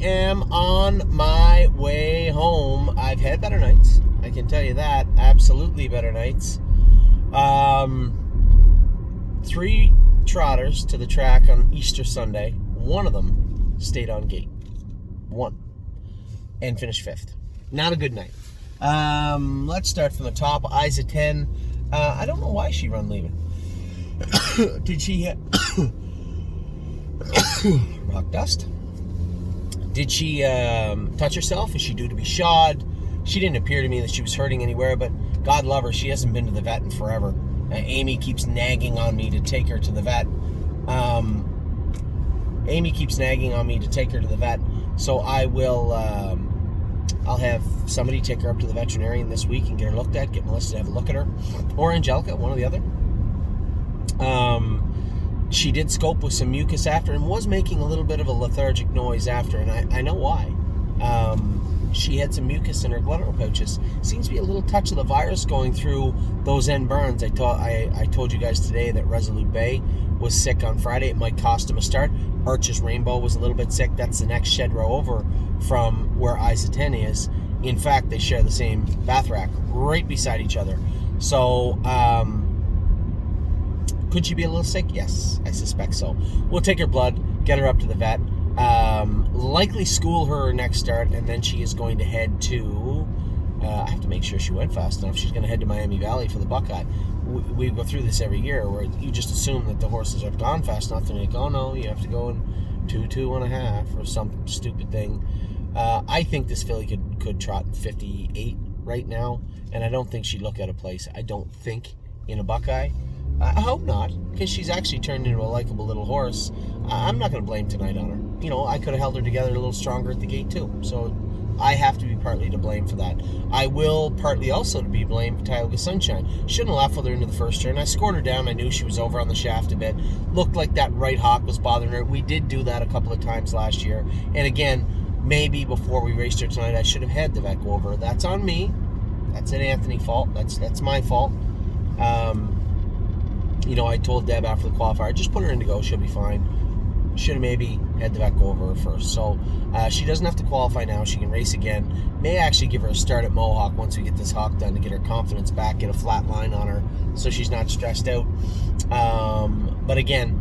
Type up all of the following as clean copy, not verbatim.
am on my way home. I've had better nights. I can tell you that. Absolutely better nights. 3 trotters to the track on Easter Sunday. One of them stayed on gate. One. And finished 5th. Not a good night. Let's start from the top. Isa 10. I don't know why she run leaving. Did she hit rock dust? Did she touch herself? Is she due to be shod? She didn't appear to me that she was hurting anywhere, but God love her, she hasn't been to the vet in forever. Amy keeps nagging on me to take her to the vet. So I will, I'll have somebody take her up to the veterinarian this week and get her looked at, get Melissa to have a look at her, or Angelica, one or the other. She did scope with some mucus after and was making a little bit of a lethargic noise after, and I know why. She had some mucus in her gluteal pouches. Seems to be a little touch of the virus going through those end burns. I told you guys today that Resolute Bay was sick on Friday. It might cost him a start. Arches Rainbow was a little bit sick. That's the next shed row over from where Isa 10 is. In fact, they share the same bath rack right beside each other. So, could she be a little sick? Yes, I suspect so. We'll take her blood, get her up to the vet, likely school her next start, and then she is going to head to, I have to make sure she went fast enough, she's going to head to Miami Valley for the Buckeye. We go through this every year where you just assume that the horses have gone fast enough, and you're like, oh no, you have to go in 2.5 or some stupid thing. I think this filly could trot 58 right now, and I don't think she'd look out of place. I don't think in a Buckeye. I hope not, because she's actually turned into a likable little horse. I'm not going to blame tonight on her. You know, I could have held her together a little stronger at the gate too. So I have to be partly to blame for that. I will partly also to be blamed for Tioga Sunshine. Shouldn't have left with her into the first turn. I scored her down. I knew she was over on the shaft a bit. Looked like that right hock was bothering her. We did do that a couple of times last year. And again, maybe before we raced her tonight, I should have had the vet go over. That's on me. That's an Anthony fault. That's my fault. You know, I told Deb after the qualifier, just put her in to go, she'll be fine. Should have maybe had the vet go over her first. So she doesn't have to qualify now. She can race again. May actually give her a start at Mohawk once we get this hawk done to get her confidence back, get a flat line on her so she's not stressed out. But again,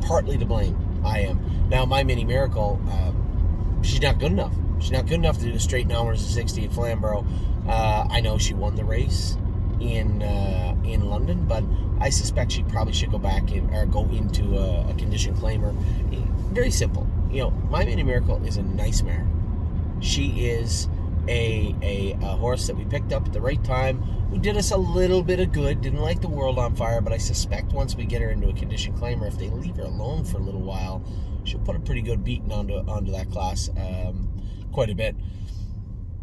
partly to blame, I am. Now, my mini miracle, she's not good enough. She's not good enough to do the straight 9 winners of 60 at Flamboro. I know she won the race in London, but I suspect she probably should go back or go into a condition claimer. Very simple. You know, my mini miracle is a nice mare. She is a horse that we picked up at the right time, who did us a little bit of good. Didn't light the world on fire, but I suspect once we get her into a condition claimer, if they leave her alone for a little while, she'll put a pretty good beating onto that class, quite a bit.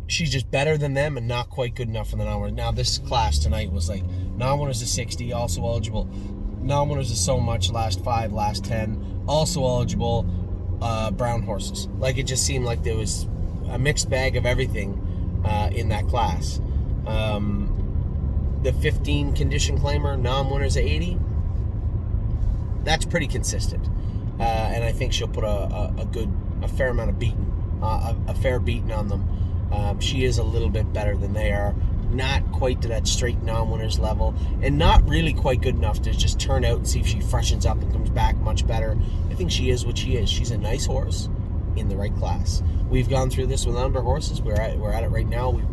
She's just better than them and not quite good enough for the non-winners. Now, this class tonight was like non-winners of 60, also eligible. Non-winners of so much, last 5, last 10, also eligible. Brown horses. Like, it just seemed like there was a mixed bag of everything in that class. The 15 condition claimer, non-winners of 80, that's pretty consistent. And I think she'll put a fair amount of beating, a fair beating on them. She is a little bit better than they are. Not quite to that straight non-winners level, and not really quite good enough to just turn out and see if she freshens up and comes back much better. I think she is what she is. She's a nice horse in the right class. We've gone through this with other horses. We're at it right now. We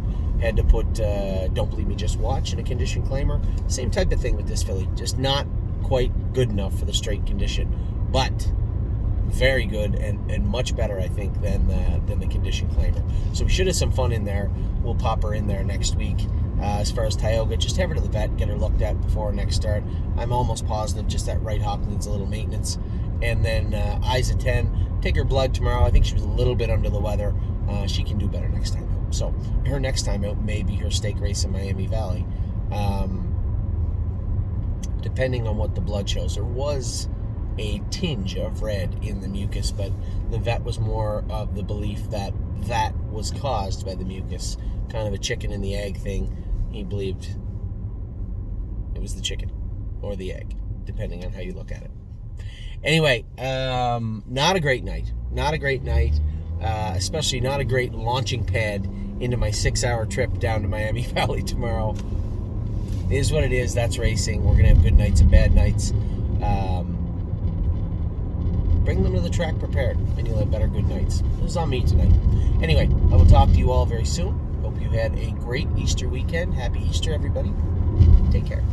had to put Don't Believe Me, Just Watch in a condition claimer. Same type of thing with this filly. Just not quite good enough for the straight condition, but very good and much better, I think, than the condition claimer. So we should have some fun in there. We'll pop her in there next week. As far as Tioga, just have her to the vet, get her looked at before her next start. I'm almost positive just that right hock needs a little maintenance. And then Isa 10, take her blood tomorrow. I think she was a little bit under the weather. She can do better next time out. So her next time out may be her stake race in Miami Valley. Depending on what the blood shows. There was a tinge of red in the mucus, but the vet was more of the belief that that was caused by the mucus, kind of a chicken and the egg thing. He believed it was the chicken or the egg, depending on how you look at it. Anyway, not a great night. Not a great night. Especially not a great launching pad into my 6-hour trip down to Miami Valley tomorrow. It is what it is. That's racing. We're going to have good nights and bad nights. Bring them to the track prepared, and you'll have better good nights. This is on me tonight. Anyway, I will talk to you all very soon. Hope you had a great Easter weekend. Happy Easter, everybody. Take care.